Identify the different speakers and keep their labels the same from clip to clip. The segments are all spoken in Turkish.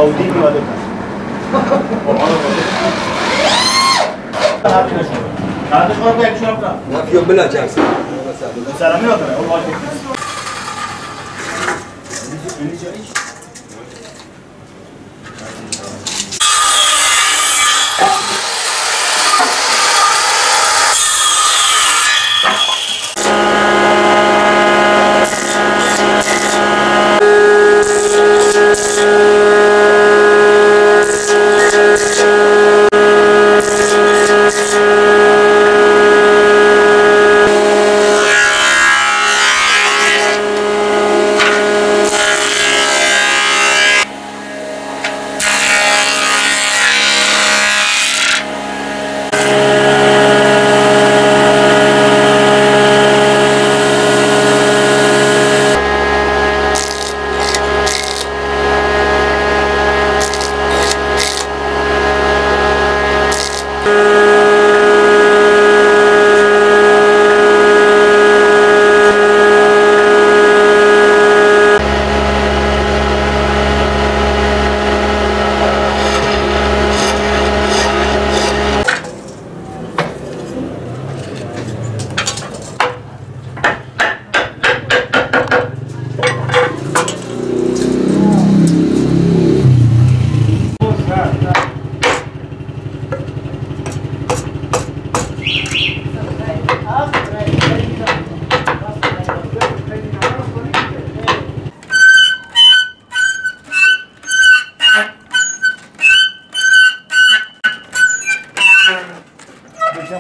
Speaker 1: Saudi mi var? Kardeş var da yakışıyor mu?
Speaker 2: Ne yapıyor bileceksin.
Speaker 1: Selamı yok mu? Allah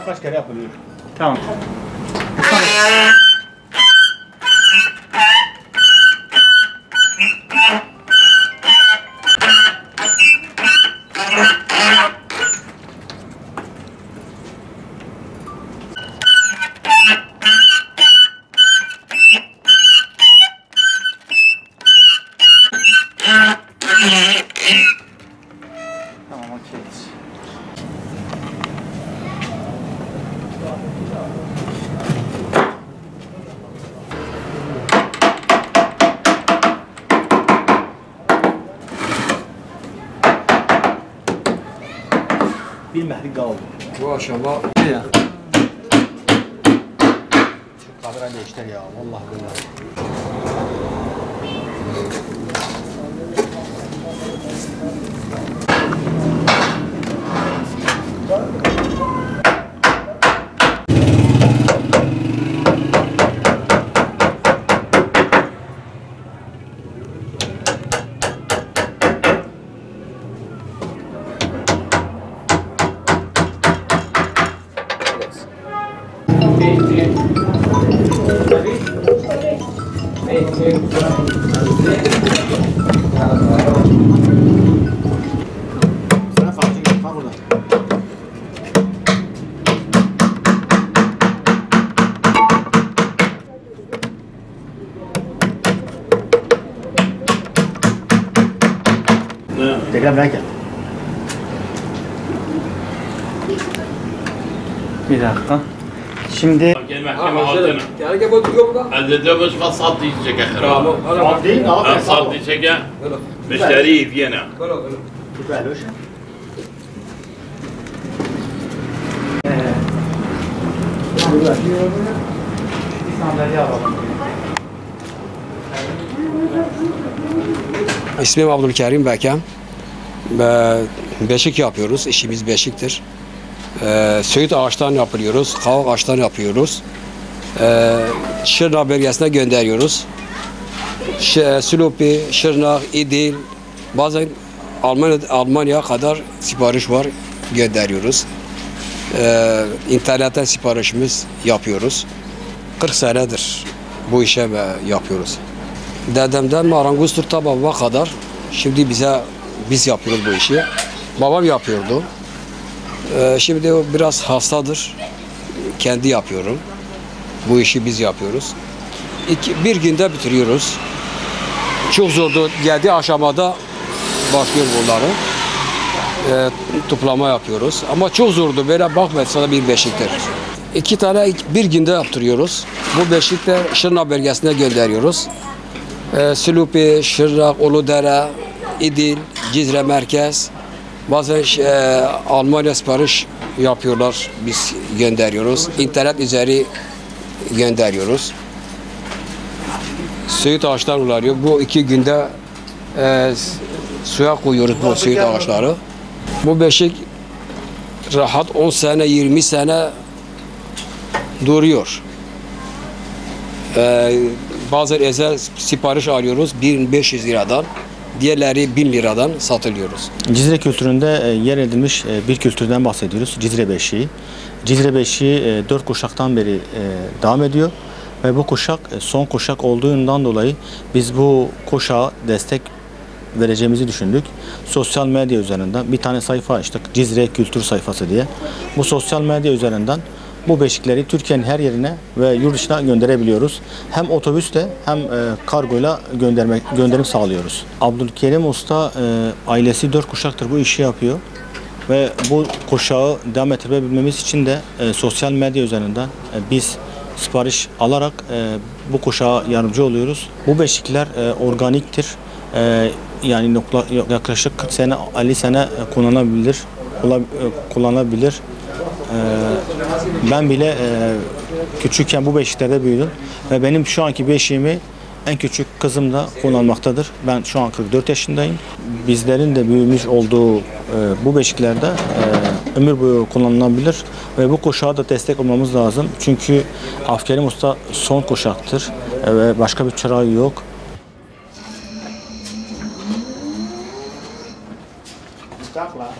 Speaker 1: kaç kere yapılıyor? Tamam. Tamam, okey. Bir mehrik kaldı.
Speaker 2: Bu aşama
Speaker 1: Ya. Şu kadran değiştir ya. Vallahi billahi. Sana farklı yok. Bak burada. Tekrar bırak ya. Bir dakika. Şimdi
Speaker 2: Gel gel bu duruyor burada.
Speaker 3: هذا بس فصاد يجيك
Speaker 2: Tamam.
Speaker 1: صعب değil, ne yapayım?
Speaker 3: فصاد يجيك
Speaker 2: Böyle.
Speaker 3: مشتري فينا
Speaker 2: Böyle böyle.
Speaker 1: Güzel hoş. Sandalye alalım.
Speaker 2: İsmim Abdülkerim Bekem. Beşik yapıyoruz. İşimiz beşiktir. Söğüt ağaçtan yapıyoruz. Kavak ağaçtan yapıyoruz. Şırnak bölgesine gönderiyoruz. Silopi, Şırnak, İdil, bazen Almanya'ya kadar sipariş var, gönderiyoruz. İnternetten siparişimiz yapıyoruz. 40 senedir bu işe yapıyoruz. Dedemden marangoztur ta babama kadar şimdi biz yapıyoruz bu işi. Babam yapıyordu. Şimdi o biraz hastadır. Kendi yapıyorum. Bu işi biz yapıyoruz. Bir günde bitiriyoruz. Çok zordu. Geldiği aşamada başlıyor bunları. Toplama yapıyoruz. Ama çok zordu. Böyle bakmayın bir beşiktir. 2 tane bir günde yaptırıyoruz. Bu beşikte Şırnak bölgesine gönderiyoruz. Silopi, Şırnak, Uludere, İdil, Cizre merkez. Bazen Almanya sipariş yapıyorlar. Biz gönderiyoruz. İnternet üzeri gönderiyoruz. Söğüt ağaçlar ulanıyor. Bu 2 günde suya koyuyoruz bu söğüt ağaçları. Bu beşik rahat 10 sene 20 sene duruyor. Bazen özel sipariş alıyoruz 1500 liradan. Diğerleri 1000 liradan satılıyoruz.
Speaker 1: Cizre kültüründe yer edilmiş bir kültürden bahsediyoruz. Cizre beşiği. Cizre beşiği 4 kuşaktan beri devam ediyor. Ve bu kuşak son kuşak olduğundan dolayı biz bu kuşağa destek vereceğimizi düşündük. Sosyal medya üzerinden bir tane sayfa açtık. Cizre Kültür sayfası diye. Bu sosyal medya üzerinden bu beşikleri Türkiye'nin her yerine ve yurt dışına gönderebiliyoruz. Hem otobüsle hem kargoyla gönderim sağlıyoruz. Abdülkerim Usta ailesi 4 kuşaktır bu işi yapıyor. Ve bu kuşağı devam ettirebilmemiz için de sosyal medya üzerinden biz sipariş alarak bu kuşağa yardımcı oluyoruz. Bu beşikler organiktir. Yani yaklaşık 40 sene, 50 sene kullanılabilir. Ben bile küçükken bu beşiklerde büyüdüm ve benim şu anki beşiğimi en küçük kızım da kullanmaktadır. Ben şu an 44 yaşındayım. Bizlerin de büyümüş olduğu bu beşiklerde ömür boyu kullanılabilir ve bu kuşağa da destek olmamız lazım. Çünkü Abdülkerim Usta son kuşaktır ve başka bir çırağı yok. Uçakla,